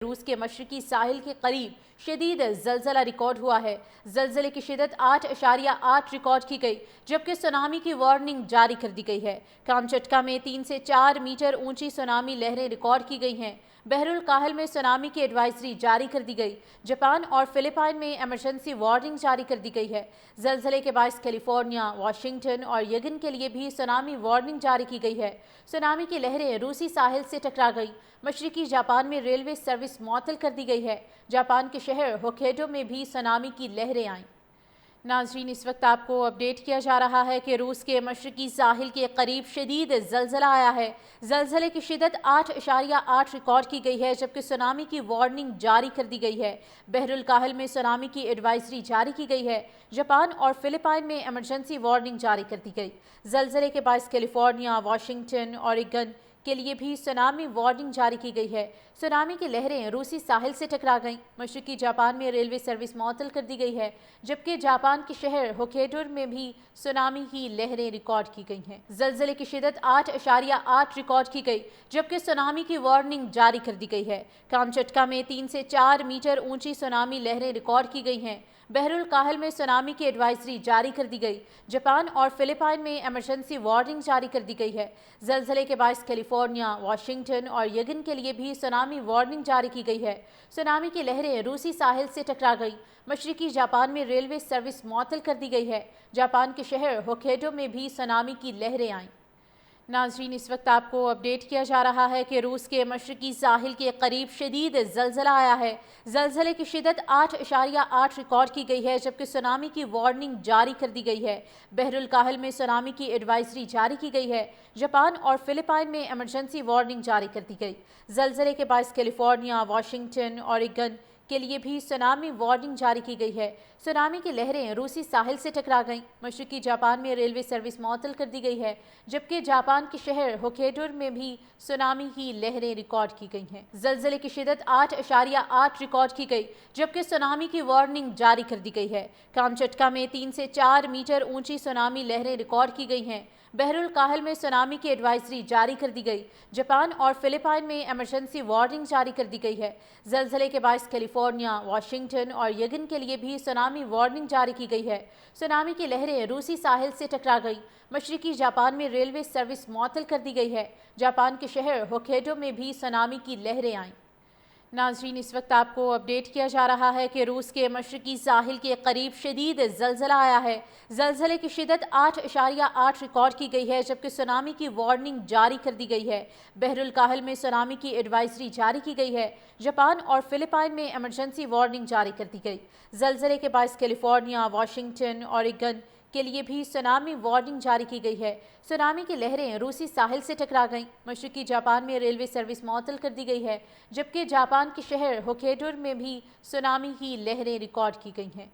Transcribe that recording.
روس کے مشرقی ساحل کے قریب شدید زلزلہ ریکارڈ ہوا ہے۔ زلزلے کی شدت 8.8 ریکارڈ کی گئی، جبکہ سونامی کی وارننگ جاری کر دی گئی ہے۔ کامچٹکا میں 3 سے 4 میٹر اونچی سونامی لہریں ریکارڈ کی گئی ہیں۔ بحر الکاہل میں سونامی کی ایڈوائزری جاری کر دی گئی۔ جاپان اور فلپائن میں ایمرجنسی وارننگ جاری کر دی گئی ہے۔ زلزلے کے باعث کیلیفورنیا، واشنگٹن اور یگن کے لیے بھی سونامی وارننگ جاری کی گئی ہے۔ سونامی کی لہریں روسی ساحل سے ٹکرا گئیں۔ مشرقی جاپان میں ریلوے سروس معطل کر دی گئی ہے۔ جاپان کے شہر ہوکائیڈو میں بھی سونامی کی لہریں آئیں۔ ناظرین، اس وقت آپ کو اپڈیٹ کیا جا رہا ہے کہ روس کے مشرقی ساحل کے قریب شدید زلزلہ آیا ہے۔ زلزلے کی شدت 8.8 ریکارڈ کی گئی ہے، جبکہ سونامی کی وارننگ جاری کر دی گئی ہے۔ بحر الکاہل میں سونامی کی ایڈوائزری جاری کی گئی ہے۔ جاپان اور فلپائن میں ایمرجنسی وارننگ جاری کر دی گئی۔ زلزلے کے باعث کیلیفورنیا، واشنگٹن اور یگن کے لیے بھی سونامی وارننگ جاری کی گئی ہے۔ سونامی کی لہریں روسی ساحل سے ٹکرا گئیں۔ مشرقی جاپان میں ریلوے سروس معطل کر دی گئی ہے، جبکہ جاپان کے شہر ہوکائیڈو میں بھی سونامی کی لہریں ریکارڈ کی گئی ہیں۔ زلزلے کی شدت 8.8 ریکارڈ کی گئی، جبکہ سونامی کی وارننگ جاری کر دی گئی ہے۔ کامچٹکا میں 3 سے 4 میٹر اونچی سونامی لہریں ریکارڈ کی گئی ہیں۔ بحر الکاہل میں سونامی کی ایڈوائزری جاری کر دی گئی۔ جاپان اور فلپائن میں ایمرجنسی وارننگ جاری کر دی گئی ہے۔ زلزلے کے باعث کیلیفورنیا، واشنگٹن اور یگن کے لیے بھی سونامی وارننگ جاری کی گئی ہے۔ سونامی کی لہریں روسی ساحل سے ٹکرا گئیں۔ مشرقی جاپان میں ریلوے سروس معطل کر دی گئی ہے۔ جاپان کے شہر ہوکائیڈو میں بھی سونامی کی لہریں آئیں۔ ناظرین، اس وقت آپ کو اپڈیٹ کیا جا رہا ہے کہ روس کے مشرقی ساحل کے قریب شدید زلزلہ آیا ہے۔ زلزلے کی شدت 8.8 ریکارڈ کی گئی ہے، جبکہ سونامی کی وارننگ جاری کر دی گئی ہے۔ بحر الکاہل میں سونامی کی ایڈوائزری جاری کی گئی ہے۔ جاپان اور فلپائن میں ایمرجنسی وارننگ جاری کر دی گئی۔ زلزلے کے باعث کیلیفورنیا، واشنگٹن اور یگن کے لیے بھی سونامی وارننگ جاری کی گئی ہے۔ سونامی کی لہریں روسی ساحل سے ٹکرا گئیں۔ مشرقی جاپان میں ریلوے سروس معطل کر دی گئی ہے، جبکہ جاپان کے شہر ہوکائیڈو میں بھی سونامی کی لہریں ریکارڈ کی گئی ہیں۔ زلزلے کی شدت 8.8 ریکارڈ کی گئی، جبکہ سونامی کی وارننگ جاری کر دی گئی ہے۔ کامچٹکا میں 3 سے 4 میٹر اونچی سونامی لہریں ریکارڈ کی گئی ہیں۔ بحر الکاہل میں سونامی کی ایڈوائزری جاری کر دی گئی۔ جاپان اور فلپائن میں ایمرجنسی وارننگ جاری کر دی گئی ہے۔ زلزلے کے باعث کیلیفورنیا، واشنگٹن اور یگن کے لیے بھی سونامی وارننگ جاری کی گئی ہے۔ سونامی کی لہریں روسی ساحل سے ٹکرا گئیں۔ مشرقی جاپان میں ریلوے سروس معطل کر دی گئی ہے۔ جاپان کے شہر ہوکائیڈو میں بھی سونامی کی لہریں آئیں۔ ناظرین، اس وقت آپ کو اپڈیٹ کیا جا رہا ہے کہ روس کے مشرقی ساحل کے قریب شدید زلزلہ آیا ہے۔ زلزلے کی شدت 8.8 ریکارڈ کی گئی ہے، جبکہ سونامی کی وارننگ جاری کر دی گئی ہے۔ بحر الکاہل میں سونامی کی ایڈوائزری جاری کی گئی ہے۔ جاپان اور فلپائن میں ایمرجنسی وارننگ جاری کر دی گئی۔ زلزلے کے باعث کیلیفورنیا، واشنگٹن اور یگن کے لیے بھی سونامی وارننگ جاری کی گئی ہے۔ سونامی کی لہریں روسی ساحل سے ٹکرا گئیں۔ مشرقی جاپان میں ریلوے سروس معطل کر دی گئی ہے، جبکہ جاپان کے شہر ہوکائیڈو میں بھی سونامی کی لہریں ریکارڈ کی گئی ہیں۔